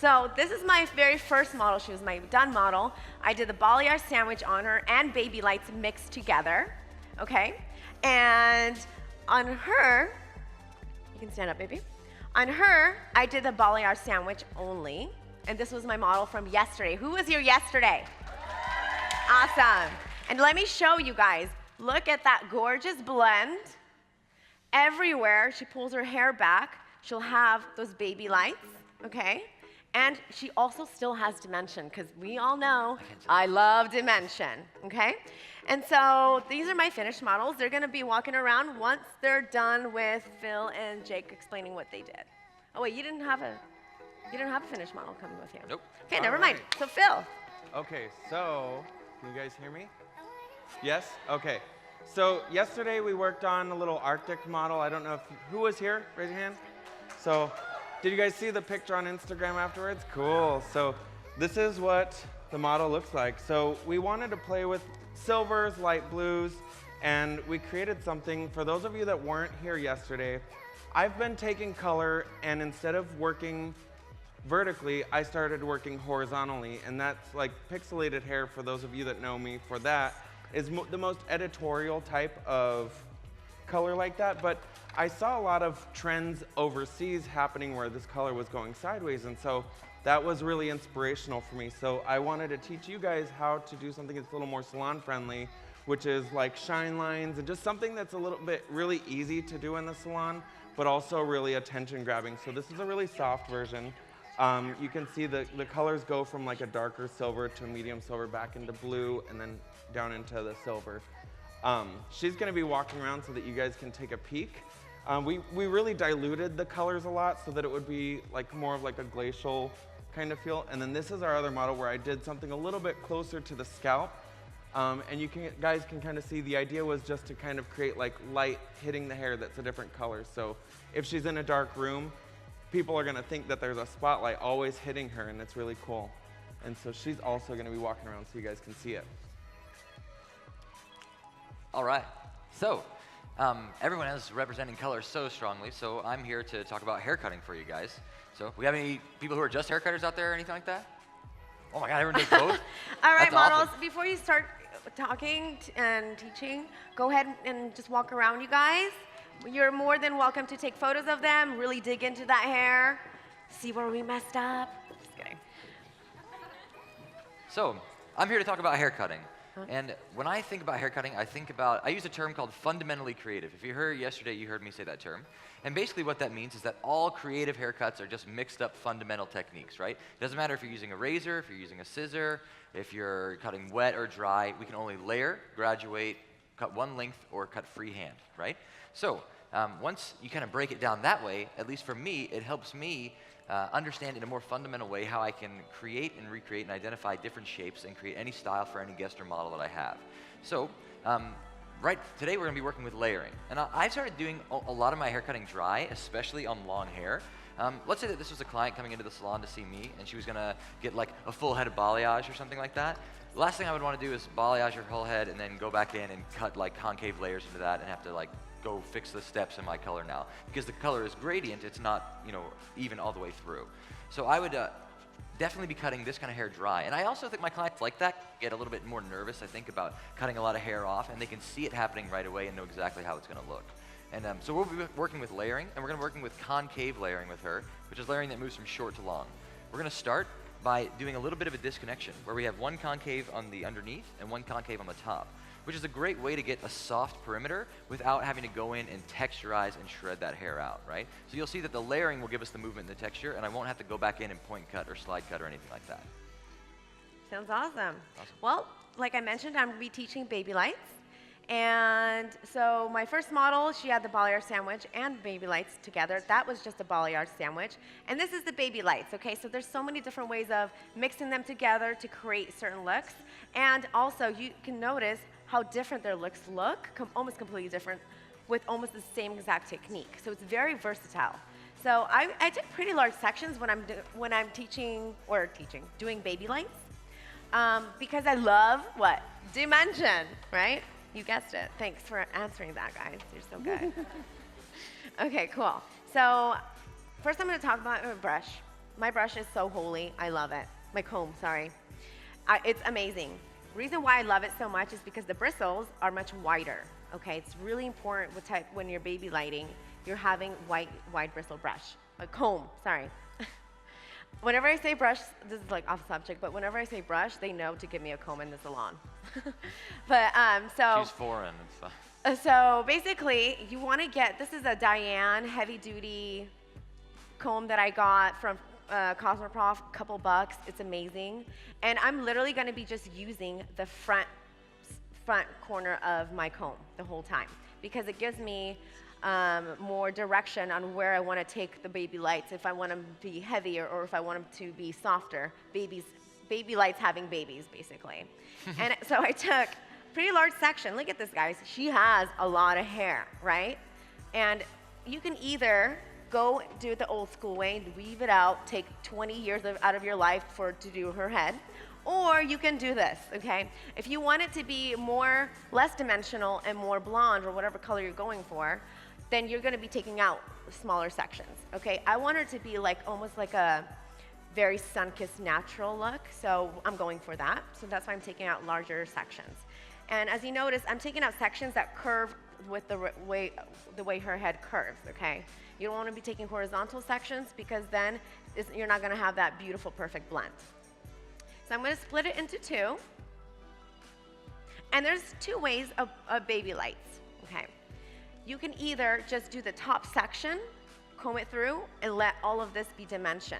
So this is my very first model. She was my done model. I did the balayage sandwich on her and baby lights mixed together, okay? And on her, you can stand up, baby. On her, I did the balayage sandwich only. And this was my model from yesterday. Who was here yesterday? Awesome. And let me show you guys. Look at that gorgeous blend. Everywhere she pulls her hair back, she'll have those baby lights, okay? And she also still has dimension, because we all know I love dimension, okay? And so these are my finished models. They're gonna be walking around once they're done with Phil and Jake explaining what they did. Oh wait, you didn't have a finished model coming with you. Nope. Okay, never mind. So Phil. Okay, so can you guys hear me? Yes? Okay. So yesterday we worked on a little Arctic model. I don't know who was here? Raise your hand. So did you guys see the picture on Instagram afterwards? Cool. So this is what the model looks like. So we wanted to play with silvers, light blues, and we created something. For those of you that weren't here yesterday, I've been taking color, and instead of working vertically, I started working horizontally, and that's like pixelated hair. For those of you that know me, for that is the most editorial type of color like that. But I saw a lot of trends overseas happening where this color was going sideways, and so that was really inspirational for me. So I wanted to teach you guys how to do something that's a little more salon friendly, which is like shine lines and just something that's a little bit really easy to do in the salon, but also really attention grabbing. So this is a really soft version. You can see the colors go from like a darker silver to a medium silver back into blue and then down into the silver. She's gonna be walking around so that you guys can take a peek. We really diluted the colors a lot so that it would be like more of like a glacial kind of feel. And then this is our other model where I did something a little bit closer to the scalp. And you guys can kind of see the idea was just to kind of create like light hitting the hair that's a different color. So if she's in a dark room, people are gonna think that there's a spotlight always hitting her, and it's really cool. And so she's also gonna be walking around so you guys can see it. All right. So everyone is representing color so strongly, so I'm here to talk about hair cutting for you guys. So we have any people who are just hair cutters out there or anything like that? Oh my God, everyone does both? All right, That's models, awesome. before you start talking and teaching, go ahead and just walk around, you guys. You're more than welcome to take photos of them, really dig into that hair, see where we messed up. Just kidding. So I'm here to talk about hair cutting. And when I think about hair cutting, I use a term called fundamentally creative. If you heard yesterday, you heard me say that term. And basically what that means is that all creative haircuts are just mixed up fundamental techniques, right? It doesn't matter if you're using a razor, if you're using a scissor, if you're cutting wet or dry, we can only layer, graduate, cut one length, or cut freehand, right? So once you kind of break it down that way, at least for me, it helps me understand in a more fundamental way how I can create and recreate and identify different shapes and create any style for any guest or model that I have. So today we're gonna be working with layering. And I started doing a lot of my hair cutting dry, especially on long hair. Let's say that this was a client coming into the salon to see me and she was gonna get like a full head of balayage or something like that. The last thing I would wanna do is balayage her whole head and then go back in and cut like concave layers into that and have to like go fix the steps in my color now. Because the color is gradient, it's not, you know, even all the way through. So I would definitely be cutting this kind of hair dry. And I also think my clients like that, get a little bit more nervous, I think, about cutting a lot of hair off, and they can see it happening right away and know exactly how it's gonna look. And so we'll be working with layering, and we're gonna be working with concave layering with her, which is layering that moves from short to long. We're gonna start by doing a little bit of a disconnection, where we have one concave on the underneath and one concave on the top, which is a great way to get a soft perimeter without having to go in and texturize and shred that hair out, right? So you'll see that the layering will give us the movement and the texture, and I won't have to go back in and point cut or slide cut or anything like that. Sounds awesome. Well, like I mentioned, I'm gonna be teaching baby lights. And so my first model, she had the balayage sandwich and baby lights together. That was just a balayage sandwich. And this is the baby lights, okay? So there's so many different ways of mixing them together to create certain looks. And also you can notice how different their looks look, almost completely different, with almost the same exact technique. So it's very versatile. So I took pretty large sections when I'm doing baby lights, because I love what? Dimension, right? You guessed it. Thanks for answering that, guys. You're so good. Okay, cool. So first I'm going to talk about my brush. My brush is so holy. I love it. My comb, sorry. It's amazing. Reason why I love it so much is because the bristles are much wider. Okay, it's really important when you're baby lighting, you're having wide bristle brush. A comb, sorry. Whenever I say brush, this is like off subject, but whenever I say brush, they know to give me a comb in the salon. But so. She's foreign. It's fine. So basically, you want to get, this is a Diane heavy duty comb that I got from Cosmoprof, a couple bucks. It's amazing. And I'm literally going to be just using the front corner of my comb the whole time because it gives me more direction on where I want to take the baby lights, if I want them to be heavier or if I want them to be softer. Baby lights having babies, basically. And so I took pretty large section. Look at this, guys. She has a lot of hair, right? And you can either go do it the old school way, weave it out, take 20 years out of your life to do her head, or you can do this, okay? If you want it to be less dimensional and more blonde or whatever color you're going for, then you're gonna be taking out smaller sections, okay? I want her to be like almost like a very sun-kissed natural look, so I'm going for that. So that's why I'm taking out larger sections. And as you notice, I'm taking out sections that curve with the way her head curves, okay? You don't want to be taking horizontal sections because then you're not going to have that beautiful, perfect blend. So I'm going to split it into two. And there's two ways of baby lights, okay? You can either just do the top section, comb it through, and let all of this be dimension.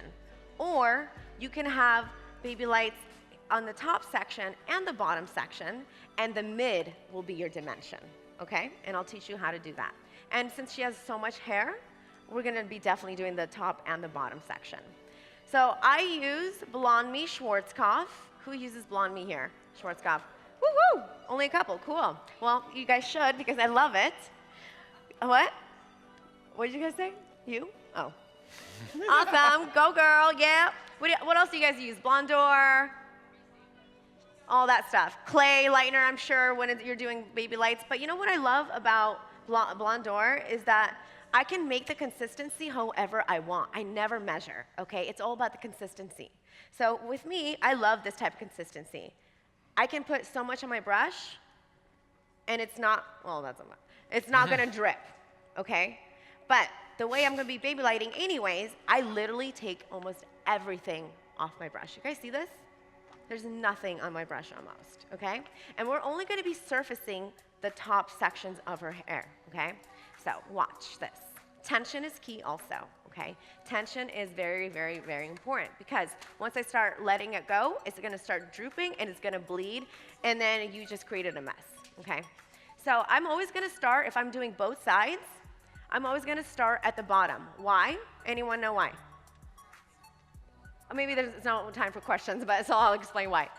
Or you can have baby lights on the top section and the bottom section, and the mid will be your dimension, okay? And I'll teach you how to do that. And since she has so much hair, we're gonna be definitely doing the top and the bottom section. So I use Blonde Me Schwarzkopf. Who uses Blonde Me here? Schwarzkopf. Woo-hoo! Only a couple, cool. Well, you guys should because I love it. What? What did you guys say? You? Oh. Awesome, go girl, yeah. What else do you guys use? Blondor, all that stuff. Clay lightener, I'm sure, when you're doing baby lights. But you know what I love about Blondor is that I can make the consistency however I want. I never measure, okay? It's all about the consistency. So with me, I love this type of consistency. I can put so much on my brush, and it's not, well, that's a lot. It's not gonna drip, okay? But the way I'm gonna be baby lighting anyways, I literally take almost everything off my brush. You guys see this? There's nothing on my brush almost, okay? And we're only gonna be surfacing the top sections of her hair, okay? So watch this. Tension is key also, okay? Tension is very, very, very important because once I start letting it go, it's gonna start drooping and it's gonna bleed, and then you just created a mess, okay? So I'm always gonna start, if I'm doing both sides, I'm always gonna start at the bottom. Why? Anyone know why? Maybe there's no time for questions, but so I'll explain why.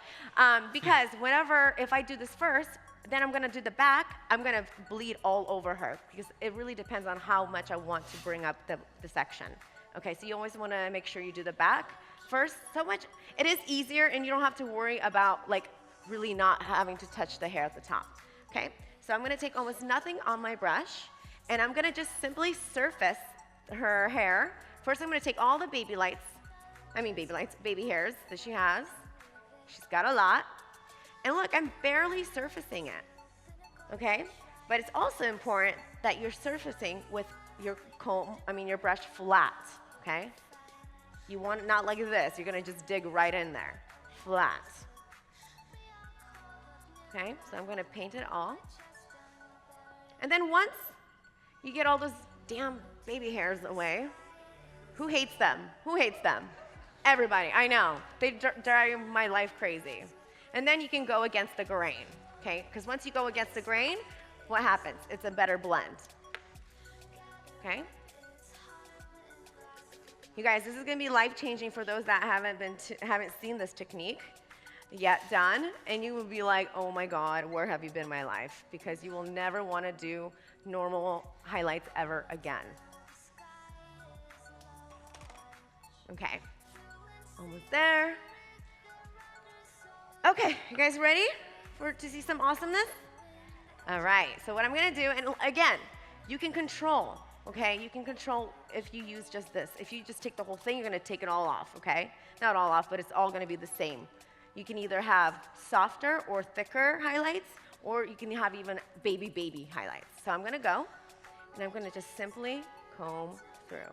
Because if I do this first, then I'm gonna do the back, I'm gonna bleed all over her because it really depends on how much I want to bring up the section. Okay, so you always wanna make sure you do the back first. It is easier and you don't have to worry about like really not having to touch the hair at the top, okay? So I'm gonna take almost nothing on my brush and I'm gonna just simply surface her hair. First I'm gonna take all the baby hairs that she has. She's got a lot. And look, I'm barely surfacing it, okay? But it's also important that you're surfacing with your your brush flat, okay? You want it not like this. You're gonna just dig right in there, flat. Okay, so I'm gonna paint it all. And then once you get all those damn baby hairs away, who hates them? Who hates them? Everybody, I know. They drive my life crazy. And then you can go against the grain, okay? Because once you go against the grain, what happens? It's a better blend, okay? You guys, this is gonna be life-changing for those that haven't seen this technique yet done, and you will be like, oh my God, where have you been in my life? Because you will never wanna do normal highlights ever again. Okay, almost there. Okay, you guys ready to see some awesomeness? All right, so what I'm gonna do, and again, you can control. okay? You can control if you use just this. If you just take the whole thing, you're gonna take it all off, okay? Not all off, but it's all gonna be the same. You can either have softer or thicker highlights, or you can have even baby highlights. So I'm gonna go, and I'm gonna just simply comb through.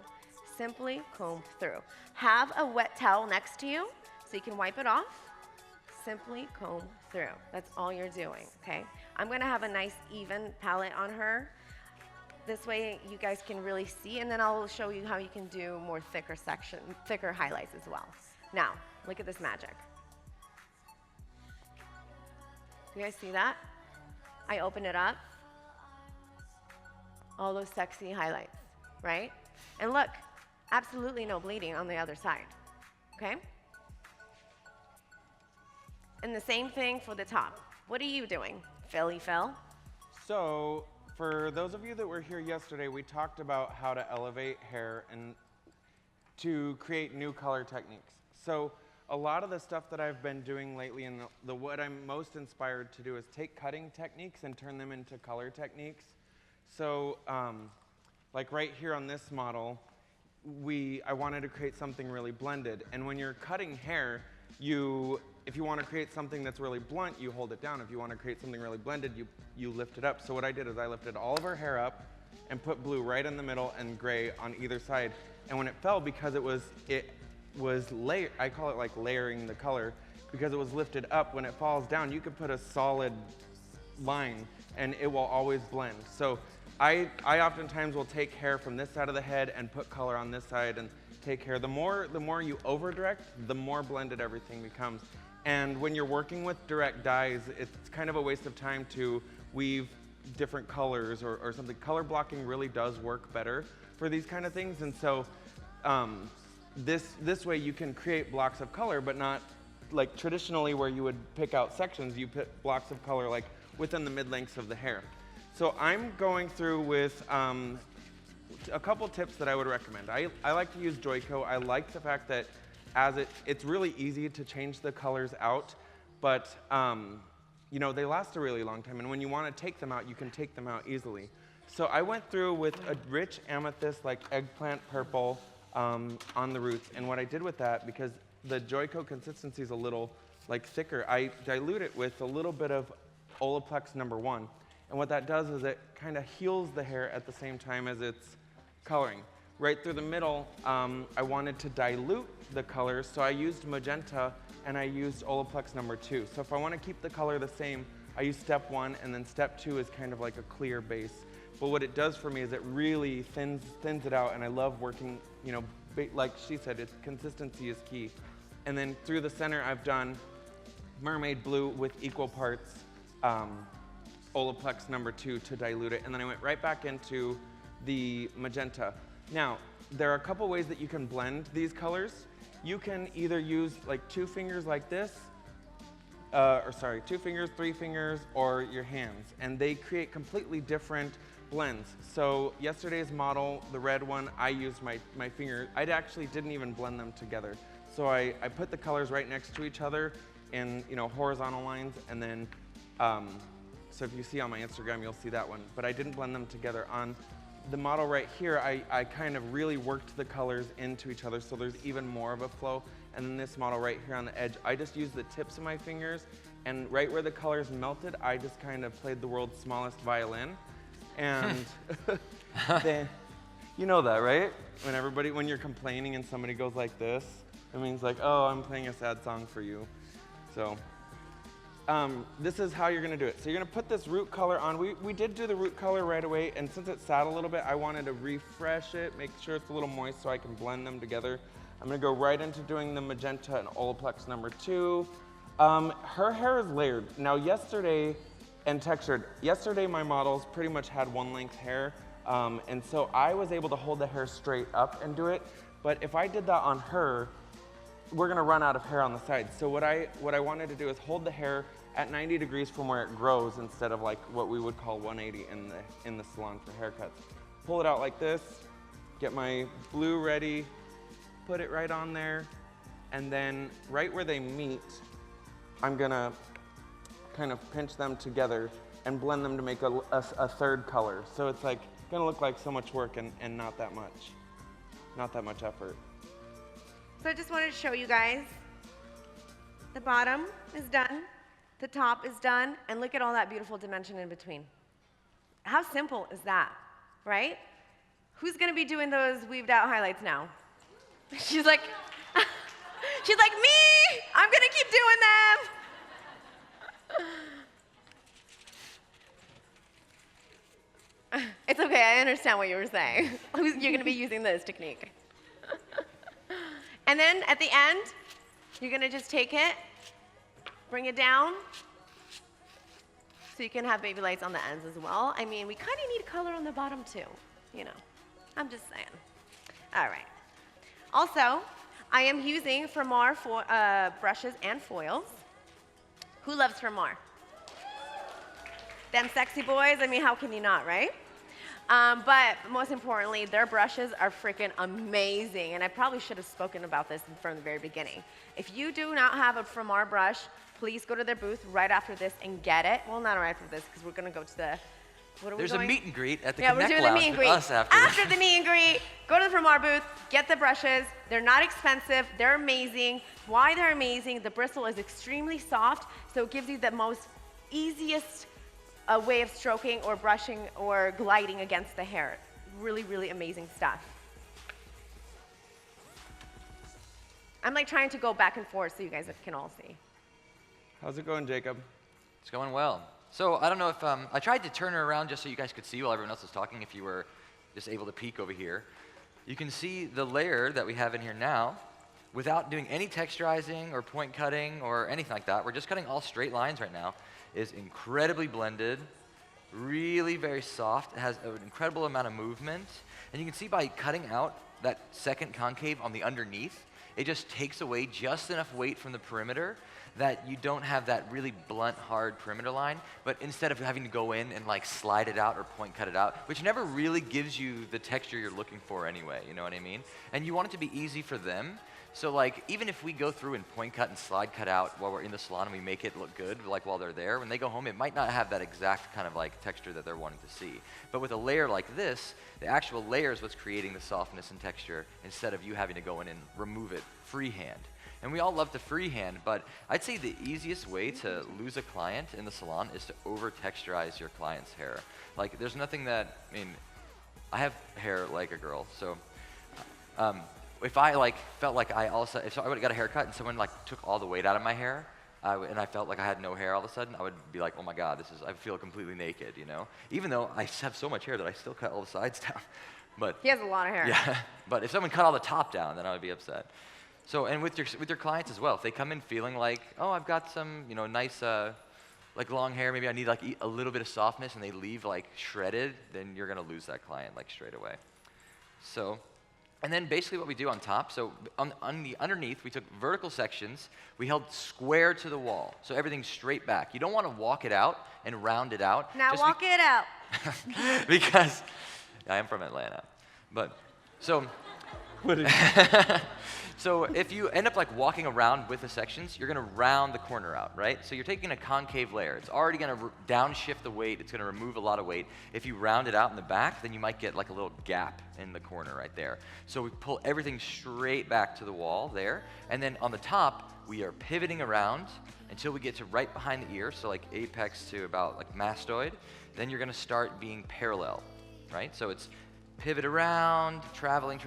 Simply comb through. Have a wet towel next to you so you can wipe it off. Simply comb through. That's all you're doing, okay? I'm gonna have a nice even palette on her. This way you guys can really see, and then I'll show you how you can do more thicker highlights as well. Now, look at this magic. You guys see that? I open it up. All those sexy highlights, right? And look, absolutely no bleeding on the other side, okay? And the same thing for the top. What are you doing, Phil? So, for those of you that were here yesterday, we talked about how to elevate hair and to create new color techniques. So, a lot of the stuff that I've been doing lately and what I'm most inspired to do is take cutting techniques and turn them into color techniques. So, like right here on this model, I wanted to create something really blended. And when you're cutting hair, if you want to create something that's really blunt, you hold it down. If you want to create something really blended, you lift it up. So what I did is I lifted all of her hair up and put blue right in the middle and gray on either side. And when it fell, because it was layer, I call it like layering the color, because it was lifted up, when it falls down, you could put a solid line and it will always blend. So I oftentimes will take hair from this side of the head and put color on this side and take hair. The more you over direct, the more blended everything becomes. And when you're working with direct dyes, it's kind of a waste of time to weave different colors or something. Color blocking really does work better for these kind of things. And so this way you can create blocks of color, but not like traditionally where you would pick out sections, you put blocks of color like within the mid-lengths of the hair. So I'm going through with a couple tips that I would recommend. I like to use Joico. I like the fact that it's really easy to change the colors out, but you know, they last a really long time, and when you want to take them out, you can take them out easily. So I went through with a rich amethyst, like eggplant purple, on the roots, and what I did with that, because the Joico consistency is a little like thicker, I dilute it with a little bit of Olaplex No. 1, and what that does is it kind of heals the hair at the same time as it's coloring. Right through the middle, I wanted to dilute the colors, so I used magenta and I used Olaplex No. 2. So if I want to keep the color the same, I use step 1, and then step 2 is kind of like a clear base. But what it does for me is it really thins it out, and I love working, you know, like she said, consistency is key. And then through the center, I've done mermaid blue with equal parts Olaplex No. 2 to dilute it, and then I went right back into the magenta. Now, there are a couple ways that you can blend these colors. You can either use like 2 fingers like this, 2 fingers, 3 fingers, or your hands, and they create completely different blends. So yesterday's model, the red one, I used my finger. I actually didn't even blend them together. So I put the colors right next to each other in, you know, horizontal lines, and then, so if you see on my Instagram, you'll see that one, but I didn't blend them together. On the model right here, I kind of really worked the colors into each other so there's even more of a flow. And then this model right here on the edge, I just used the tips of my fingers, and right where the colors melted, I just kind of played the world's smallest violin. And then, you know that, right? When you're complaining and somebody goes like this, it means like, oh, I'm playing a sad song for you. So this is how you're gonna do it. So you're gonna put this root color on. We did do the root color right away, and since it sat a little bit, I wanted to refresh it, make sure it's a little moist so I can blend them together. I'm gonna go right into doing the magenta and Olaplex No. 2. Her hair is layered. Now yesterday, and textured. Yesterday my models pretty much had one length hair, and so I was able to hold the hair straight up and do it, but if I did that on her, we're gonna run out of hair on the sides. So what I wanted to do is hold the hair at 90 degrees from where it grows instead of like what we would call 180 in the salon for haircuts. Pull it out like this, get my blue ready, put it right on there, and then right where they meet, I'm gonna kind of pinch them together and blend them to make a third color. So it's like gonna look like so much work and not that much effort. So I just wanted to show you guys. The bottom is done, the top is done, and look at all that beautiful dimension in between. How simple is that, right? Who's gonna be doing those weaved out highlights now? She's like, me! I'm gonna keep doing them! It's okay, I understand what you were saying. You're gonna be using this technique. And then at the end, you're gonna just take it, bring it down, so you can have baby lights on the ends as well. I mean, we kind of need color on the bottom too, you know. I'm just saying. All right. Also, I am using Fermar brushes and foils. Who loves Fermar? Them sexy boys, I mean, how can you not, right? But most importantly, their brushes are freaking amazing. And I probably should have spoken about this from the very beginning. If you do not have a Fermar brush, please go to their booth right after this and get it. Well, not right after this, because we're going to go to the, what are we There's going? a meet and greet at the Yeah, Connect we're doing the Lounge meet and with greet. us after. After the meet and greet, go to the Fermar booth, get the brushes. They're not expensive. They're amazing. Why they're amazing? The bristle is extremely soft, so it gives you the most easiest way of stroking or brushing or gliding against the hair. Really, really amazing stuff. I'm like trying to go back and forth so you guys can all see. How's it going, Jacob? It's going well. So I don't know if, I tried to turn her around just so you guys could see while everyone else was talking, if you were just able to peek over here. You can see the layer that we have in here now without doing any texturizing or point cutting or anything like that. We're just cutting all straight lines right now. Is incredibly blended, really very soft. It has an incredible amount of movement. And you can see by cutting out that second concave on the underneath, it just takes away just enough weight from the perimeter that you don't have that really blunt, hard perimeter line, but instead of having to go in and like slide it out or point cut it out, which never really gives you the texture you're looking for anyway, you know what I mean? And you want it to be easy for them. So like, even if we go through and point cut and slide cut out while we're in the salon and we make it look good, like while they're there, when they go home, it might not have that exact kind of like texture that they're wanting to see. But with a layer like this, the actual layer is what's creating the softness and texture instead of you having to go in and remove it freehand. And we all love to freehand, but I'd say the easiest way to lose a client in the salon is to over-texturize your client's hair. Like, there's nothing that, I mean, I have hair like a girl, so if I like felt like I also, if I would have got a haircut and someone like took all the weight out of my hair, and I felt like I had no hair all of a sudden, I would be like, oh my God, I feel completely naked, you know? Even though I have so much hair that I still cut all the sides down. But He has a lot of hair. yeah, but if someone cut all the top down, then I would be upset. So, and with your clients as well, if they come in feeling like, oh, I've got some, you know, nice, like long hair, maybe I need like a little bit of softness, and they leave like shredded, then you're gonna lose that client like straight away. So, and then basically what we do on top, so on the underneath, we took vertical sections, we held square to the wall, so everything's straight back. You don't want to walk it out and round it out. Now walk it out. Because I am from Atlanta, but so. So if you end up like walking around with the sections, you're gonna round the corner out, right? So you're taking a concave layer. It's already gonna downshift the weight. It's gonna remove a lot of weight. If you round it out in the back, then you might get like a little gap in the corner right there. So we pull everything straight back to the wall there. And then on the top, we are pivoting around until we get to right behind the ear, so like apex to about like mastoid. Then you're gonna start being parallel, right? So it's pivot around, traveling,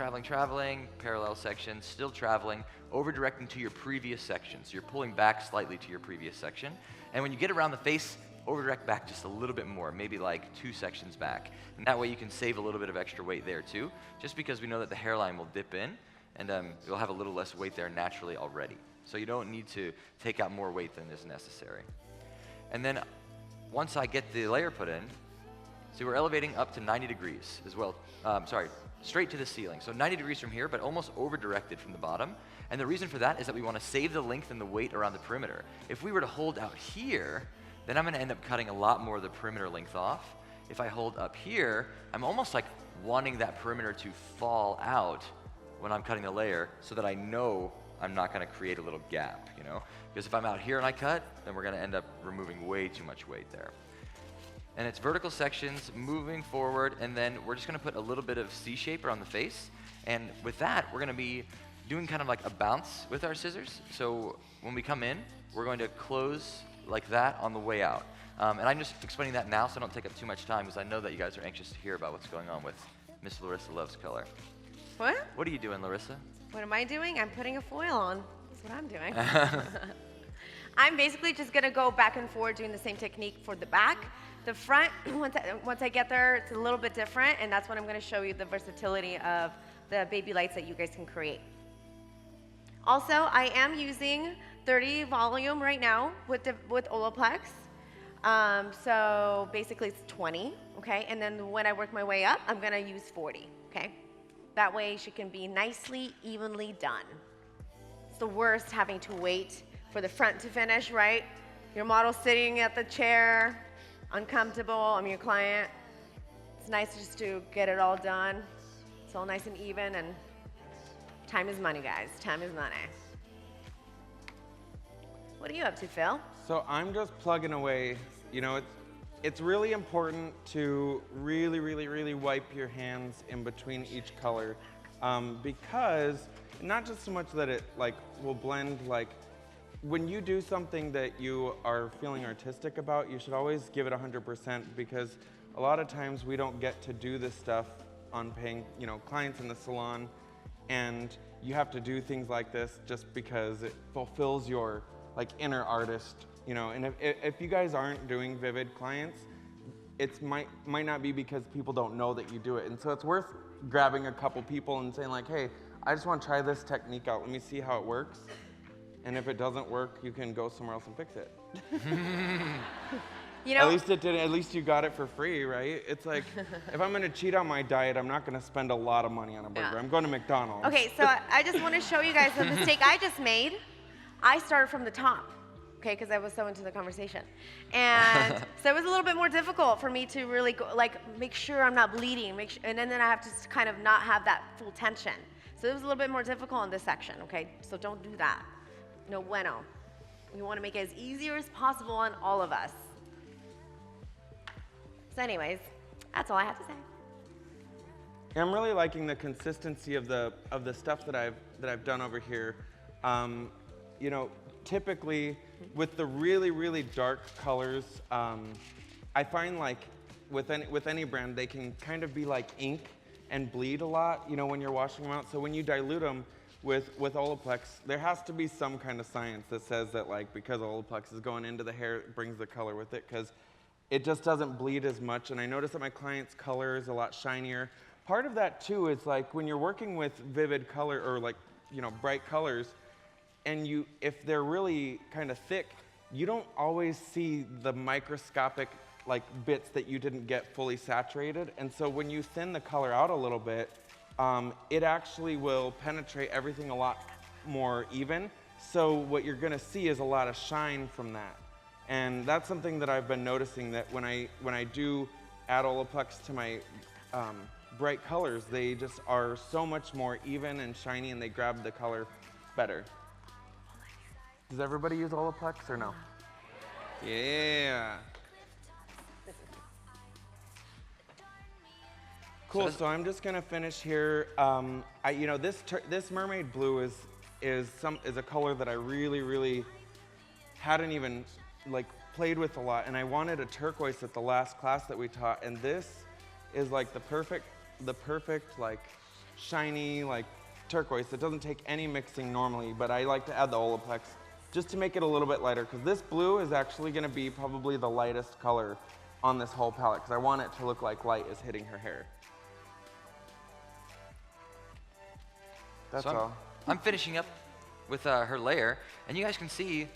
parallel section, still traveling, over-directing to your previous section. So you're pulling back slightly to your previous section. And when you get around the face, over-direct back just a little bit more, maybe like 2 sections back. And that way you can save a little bit of extra weight there too, just because we know that the hairline will dip in, and you'll have a little less weight there naturally already. So you don't need to take out more weight than is necessary. And then once I get the layer put in, so we're elevating up to 90 degrees as well. Straight to the ceiling. So 90 degrees from here, but almost over-directed from the bottom. And the reason for that is that we want to save the length and the weight around the perimeter. If we were to hold out here, then I'm going to end up cutting a lot more of the perimeter length off. If I hold up here, I'm almost like wanting that perimeter to fall out when I'm cutting the layer so that I know I'm not going to create a little gap, you know? Because if I'm out here and I cut, then we're going to end up removing way too much weight there. And it's vertical sections moving forward, and then we're just gonna put a little bit of C-shape around the face. And with that, we're gonna be doing kind of like a bounce with our scissors. So when we come in, we're going to close like that on the way out. And I'm just explaining that now so I don't take up too much time, because I know that you guys are anxious to hear about what's going on with Miss Larissa Loves Color. What? What are you doing, Larissa? What am I doing? I'm putting a foil on. That's what I'm doing. I'm basically just gonna go back and forth doing the same technique for the back. The front, once I get there, it's a little bit different, and that's when I'm gonna show you the versatility of the baby lights that you guys can create. Also, I am using 30 volume right now with Olaplex. So basically it's 20, okay? And then when I work my way up, I'm gonna use 40, okay? That way she can be nicely, evenly done. It's the worst having to wait for the front to finish, right? Your model's sitting at the chair, uncomfortable, I'm your client. It's nice just to get it all done. It's all nice and even, and time is money, guys. Time is money. What are you up to, Phil? So I'm just plugging away. You know, it's really important to really wipe your hands in between each color, because not just so much that it like will blend. Like when you do something that you are feeling artistic about, you should always give it 100%, because a lot of times we don't get to do this stuff on paying, you know, clients in the salon, and you have to do things like this just because it fulfills your like inner artist, you know. And if you guys aren't doing Vivid clients, it might not be because people don't know that you do it. And so it's worth grabbing a couple people and saying like, hey, I just want to try this technique out. Let me see how it works. And if it doesn't work, you can go somewhere else and fix it. You know, at least it did. At least you got it for free, right? It's like, if I'm gonna cheat on my diet, I'm not gonna spend a lot of money on a burger. Yeah. I'm going to McDonald's. okay, so I just want to show you guys the mistake I just made. I started from the top, okay, because I was so into the conversation. And so it was a little bit more difficult for me to really go, like, make sure I'm not bleeding, and then I have to kind of not have that full tension. So it was a little bit more difficult in this section, okay? So don't do that. No bueno. We want to make it as easy as possible on all of us. So anyways, that's all I have to say. I'm really liking the consistency of the stuff that I've done over here. You know, typically with the really dark colors, I find like with any brand, they can kind of be like ink and bleed a lot, you know, when you're washing them out. So when you dilute them with Olaplex, there has to be some kind of science that says that, like, because Olaplex is going into the hair, it brings the color with it, because it just doesn't bleed as much. And I notice that my client's color is a lot shinier. Part of that too is like when you're working with vivid color or like, you know, bright colors, and if they're really kind of thick, you don't always see the microscopic like bits that you didn't get fully saturated. And so when you thin the color out a little bit, it actually will penetrate everything a lot more even. So what you're gonna see is a lot of shine from that. And that's something that I've been noticing, that when I do add Olaplex to my bright colors, they just are so much more even and shiny, and they grab the color better. Does everybody use Olaplex or no? Yeah. Cool. So I'm just gonna finish here. You know, this mermaid blue is a color that I really hadn't even like played with a lot, and I wanted a turquoise at the last class that we taught, and this is like the perfect like shiny like turquoise. It doesn't take any mixing normally, but I like to add the Olaplex just to make it a little bit lighter, because this blue is actually going to be probably the lightest color on this whole palette, because I want it to look like light is hitting her hair. That's So all. I'm finishing up with her layer, and you guys can see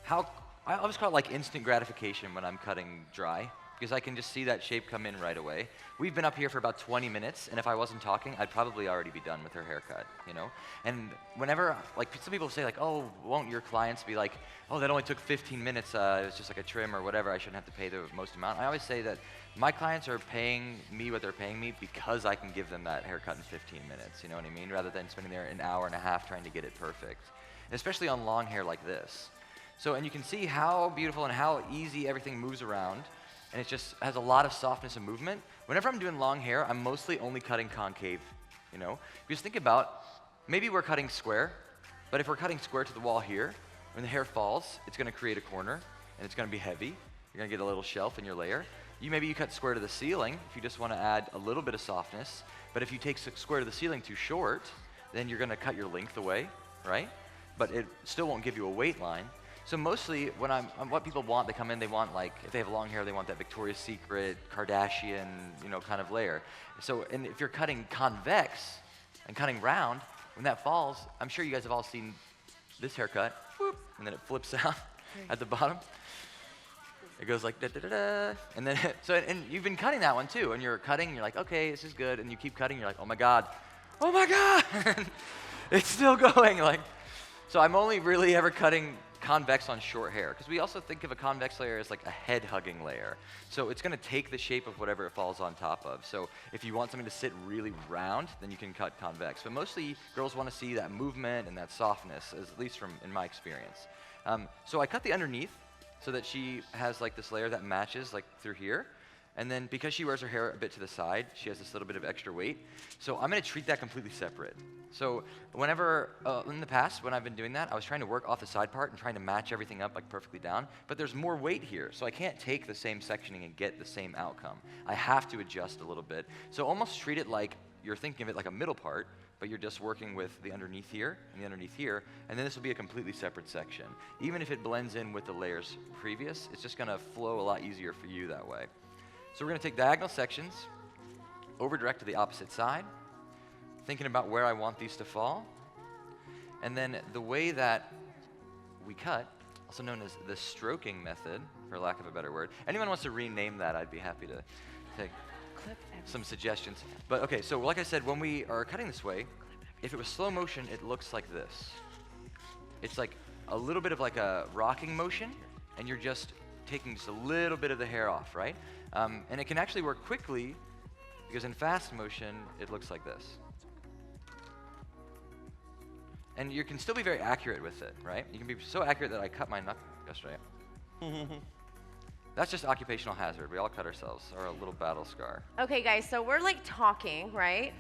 how, I always call it like instant gratification when I'm cutting dry, because I can just see that shape come in right away. We've been up here for about 20 minutes, and if I wasn't talking, I'd probably already be done with her haircut, you know? And whenever, like, some people say like, oh, won't your clients be like, oh, that only took 15 minutes, it was just like a trim or whatever, I shouldn't have to pay the most amount. I always say that my clients are paying me what they're paying me because I can give them that haircut in 15 minutes, you know what I mean? Rather than spending there an hour and a half trying to get it perfect, especially on long hair like this. So, and you can see how beautiful and how easy everything moves around. and it just has a lot of softness and movement. Whenever I'm doing long hair, I'm mostly only cutting concave, you know? Because think about, maybe we're cutting square, but if we're cutting square to the wall here, when the hair falls, it's gonna create a corner, and it's gonna be heavy. You're gonna get a little shelf in your layer. Maybe you cut square to the ceiling if you just wanna add a little bit of softness, but if you take square to the ceiling too short, then you're gonna cut your length away, right? But it still won't give you a weight line. So mostly when what people want, they come in, they want like, if they have long hair, they want that Victoria's Secret, Kardashian, you know, kind of layer. So, and if you're cutting convex and cutting round, when that falls, I'm sure you guys have all seen this haircut, whoop, and then it flips out at the bottom. It goes like da da da da, and then and you've been cutting that one too, and you're cutting, you're like, okay, this is good, and you keep cutting, you're like, oh my god, it's still going, like. So I'm only really ever cutting convex on short hair, because we also think of a convex layer as like a head-hugging layer. So it's gonna take the shape of whatever it falls on top of. So if you want something to sit really round, then you can cut convex. But mostly girls wanna see that movement and that softness, at least in my experience. So I cut the underneath so that she has like this layer that matches like through here. And then because she wears her hair a bit to the side, she has this little bit of extra weight. So I'm gonna treat that completely separate. So whenever, in the past, when I've been doing that, I was trying to work off the side part and trying to match everything up like perfectly down, but there's more weight here, so I can't take the same sectioning and get the same outcome. I have to adjust a little bit. So almost treat it like you're thinking of it like a middle part, but you're just working with the underneath here and the underneath here, and then this will be a completely separate section. Even if it blends in with the layers previous, it's just gonna flow a lot easier for you that way. So we're gonna take diagonal sections, over direct to the opposite side, thinking about where I want these to fall. And then the way that we cut, also known as the stroking method, for lack of a better word. Anyone wants to rename that, I'd be happy to take some suggestions. But okay, so like I said, when we are cutting this way, if it was slow motion, it looks like this. It's like a little bit of like a rocking motion, and you're just taking just a little bit of the hair off, right? And it can actually work quickly, because in fast motion, it looks like this. And you can still be very accurate with it, right? You can be so accurate that I cut my knuckle yesterday. That's just occupational hazard. We all cut ourselves, or a little battle scar. Okay, guys, so we're like talking, right?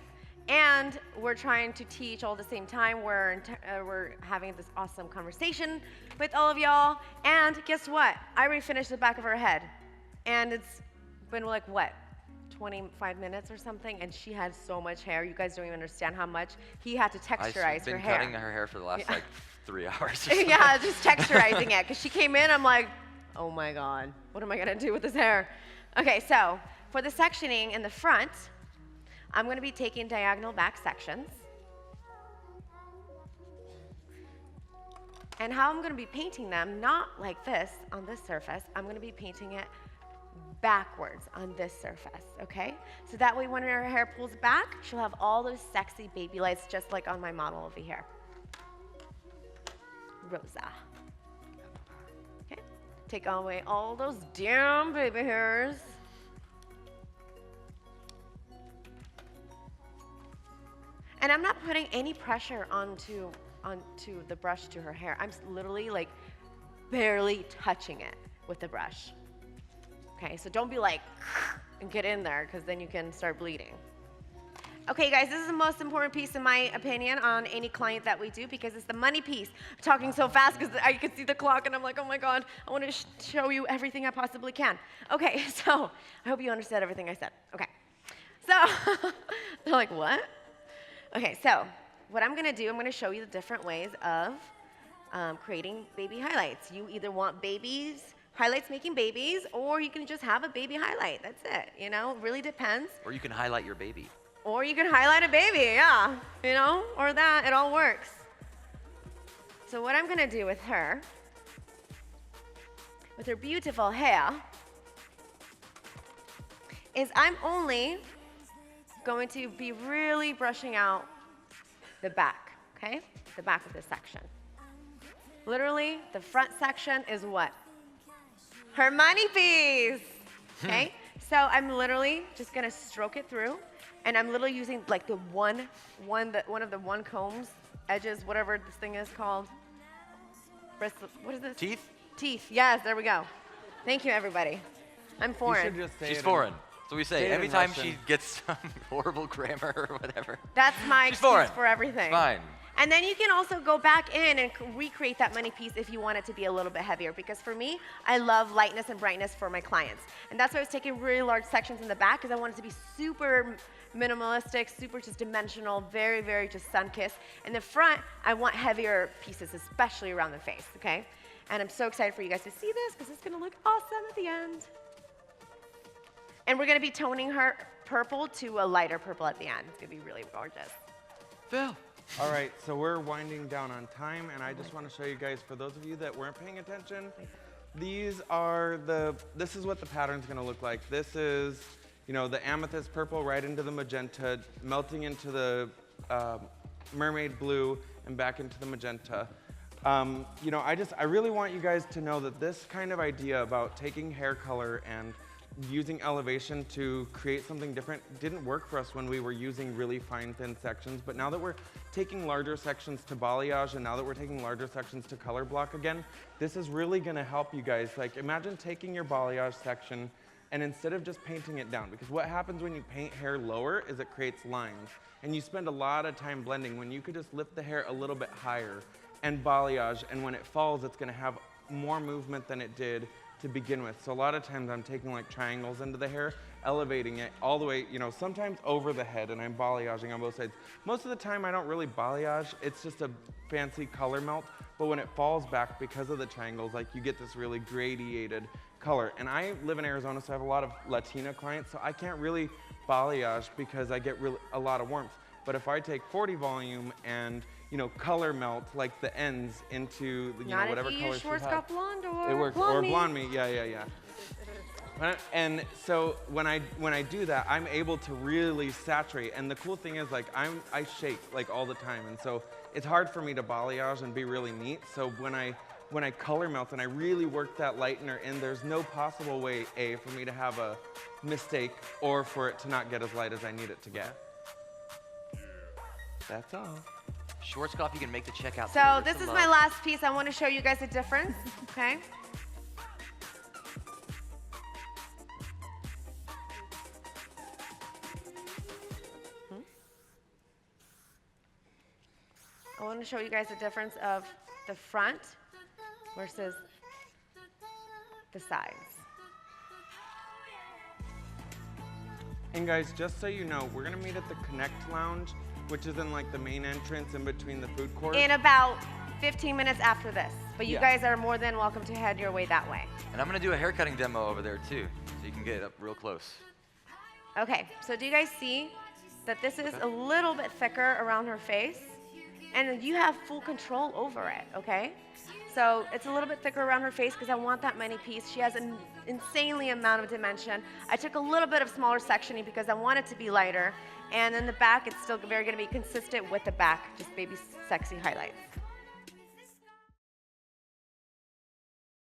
And we're trying to teach all at the same time. We're having this awesome conversation with all of y'all. And guess what? I already finished the back of her head. And it's been like, what, 25 minutes or something? And she had so much hair. You guys don't even understand how much. He had to texturize her hair. I've been cutting her hair for the last like 3 hours. Yeah, just texturizing it. Because she came in, I'm like, oh my God, what am I gonna do with this hair? Okay, so for the sectioning in the front, I'm gonna be taking diagonal back sections. And how I'm gonna be painting them, not like this on this surface, I'm gonna be painting it backwards on this surface, okay? So that way when her hair pulls back, she'll have all those sexy baby lights just like on my model over here. Rosa. Okay, take away all those damn baby hairs. And I'm not putting any pressure onto the brush to her hair. I'm literally like barely touching it with the brush. Okay, so don't be like, and get in there, because then you can start bleeding. Okay, guys, this is the most important piece, in my opinion, on any client that we do, because it's the money piece. I'm talking so fast because I can see the clock, and I'm like, oh my God, I want to show you everything I possibly can. Okay, so I hope you understood everything I said. Okay, so they're like, what? Okay, so what I'm going to do, I'm going to show you the different ways of creating baby highlights. You either want highlights making babies, or you can just have a baby highlight. That's it, you know, it really depends. Or you can highlight your baby. Or you can highlight a baby, yeah, you know, or that, it all works. So what I'm gonna do with her beautiful hair, is I'm only going to be really brushing out the back, okay? The back of this section. Literally, the front section is what? Her money piece, okay? So I'm literally just gonna stroke it through, and I'm literally using like one of the one combs, edges, whatever this thing is called. What is this? Teeth? Teeth, yes, there we go. Thank you, everybody. I'm You foreign. should just say She's it in- foreign. So we say say it every in time Russian. she gets some horrible grammar or whatever. That's my She's excuse foreign. for everything. It's fine. And then you can also go back in and recreate that money piece if you want it to be a little bit heavier. Because for me, I love lightness and brightness for my clients. And that's why I was taking really large sections in the back, because I wanted to be super minimalistic, super just dimensional, very, very just sun-kissed. In the front, I want heavier pieces, especially around the face, okay? And I'm so excited for you guys to see this, because it's gonna look awesome at the end. And we're gonna be toning her purple to a lighter purple at the end. It's gonna be really gorgeous. Phil. All right, so we're winding down on time, and I just want to show you guys, for those of you that weren't paying attention, this is what the pattern's gonna look like. This is, you know, the amethyst purple right into the magenta, melting into the mermaid blue and back into the magenta. You know, I really want you guys to know that this kind of idea about taking hair color and using elevation to create something different didn't work for us when we were using really fine, thin sections. But now that we're taking larger sections to balayage, and now that we're taking larger sections to color block again, this is really gonna help you guys. Like, imagine taking your balayage section and instead of just painting it down, because what happens when you paint hair lower is it creates lines. And you spend a lot of time blending when you could just lift the hair a little bit higher and balayage, and when it falls, it's gonna have more movement than it did to begin with. So a lot of times I'm taking like triangles into the hair, elevating it all the way, you know, sometimes over the head, and I'm balayaging on both sides. Most of the time I don't really balayage, it's just a fancy color melt, but when it falls back because of the triangles, like you get this really gradiated color. And I live in Arizona, so I have a lot of Latina clients, so I can't really balayage because I get a lot of warmth. But if I take 40 volume and, you know, color melt like the ends into, you know, whatever color she has. Schwarzkopf blonde or It works. blonde Or me. blonde me, yeah. And so when I do that, I'm able to really saturate. And the cool thing is, like, I shake like all the time, and so it's hard for me to balayage and be really neat. So when I color melt and I really work that lightener in, there's no possible way, A, for me to have a mistake, or for it to not get as light as I need it to get. That's all. Schwarzkopf, you can make the checkout. So this is my last piece. I want to show you guys the difference, okay? I want to show you guys the difference of the front versus the sides. And guys, just so you know, we're gonna meet at the Connect Lounge, which is in like the main entrance in between the food court. In about 15 minutes after this. But you Yeah. guys are more than welcome to head your way that way. And I'm gonna do a haircutting demo over there too, so you can get it up real close. Okay, so do you guys see that this is a little bit thicker around her face? And you have full control over it, okay? So it's a little bit thicker around her face because I want that many piece. She has an insanely amount of dimension. I took a little bit of smaller sectioning because I want it to be lighter. And in the back, it's still very gonna be consistent with the back, just baby sexy highlights.